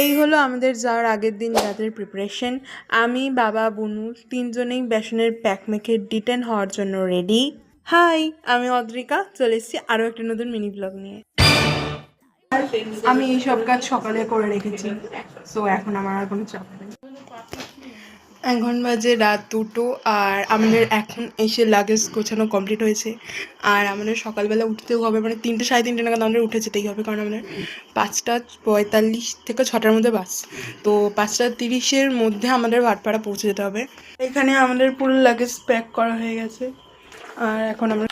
এই হলো আমাদের যাওয়ার আগের দিন রাতের প্রিপারেশন। আমি, বাবা, বুনু তিনজনেই বেসনের প্যাক মেখে ডিটেন হওয়ার জন্য রেডি। হাই, আমি অদ্রিকা, চলে এসেছি আরও একটা নতুন মিনি ব্লগ নিয়ে। আমি এই সব কাজ সকালে করে রেখেছি, সো এখন আমার আর কোনো চাপ নেই। এখন বাজে রাত 2টো, আর আমাদের এখন এসে লাগেজ গোছানো কমপ্লিট হয়েছে। আর আমাদের সকালবেলা উঠতেও হবে, মানে 3টে সাড়ে 3টে নাগাদ আমাদের উঠে যেতেই হবে, কারণ আমাদের 5টা 45 থেকে 6টার মধ্যে বাস। তো 5টা 30-এর মধ্যে আমাদের ভাটপাড়া পৌঁছে যেতে হবে। এখানে আমাদের পুরো লাগেজ প্যাক করা হয়ে গেছে। আর এখন আমরা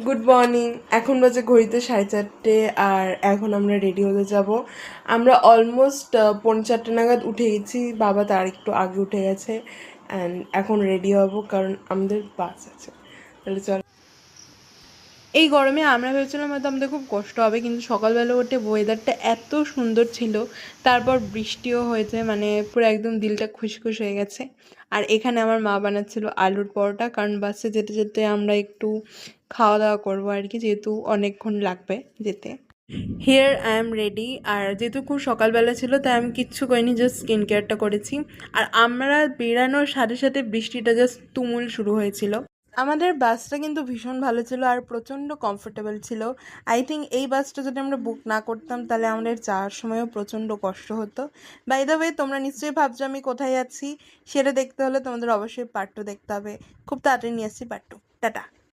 গুড মর্নিং, এখন বাজে ঘড়িতে 4:30, আর এখন আমরা রেডি হতে যাব। আমরা অলমোস্ট 4:45 নাগাদ উঠে গেছি, বাবা তার একটু আগে উঠে গেছে। অ্যান্ড এখন রেডি হব কারণ আমাদের বাস আছে। তাহলে চল। এই গরমে আমরা ভেবেছিলাম হয়তো আমাদের খুব কষ্ট হবে, কিন্তু সকালবেলা উঠে ওয়েদারটা এত সুন্দর ছিল, তারপর বৃষ্টিও হয়েছে, মানে পুরো একদম দিলটা খুশখুশ হয়ে গেছে। আর এখানে আমার মা বানাচ্ছিল আলুর পরোটা, কারণ বাসে যেতে যেতে আমরা একটু খাওয়া দাওয়া করবো আর কি, যেহেতু অনেকক্ষণ লাগবে যেতে। Here I am ready. আর যেহেতু খুব সকালবেলা ছিল তাই আমি কিচ্ছু করিনি, জাস্ট স্কিন কেয়ারটা করেছি। আর আমরা বেরানোর সাথে সাথে বৃষ্টিটা জাস্ট তুমুল শুরু হয়েছিল। আমাদের বাসটা কিন্তু ভীষণ ভালো ছিল আর প্রচণ্ড কমফোর্টেবল ছিল। আই থিঙ্ক এই বাসটা যদি আমরা বুক না করতাম তাহলে আমাদের যাওয়ার সময়ও প্রচণ্ড কষ্ট হতো। বাই দ্য ওয়ে, তোমরা নিশ্চয়ই ভাবছো আমি কোথায় আছি, সেটা দেখতে হলে তোমাদের অবশ্যই পার্ট 2 দেখতে হবে। খুব তাড়াতাড়ি নিয়ে আসছি পার্ট 2। টাটা।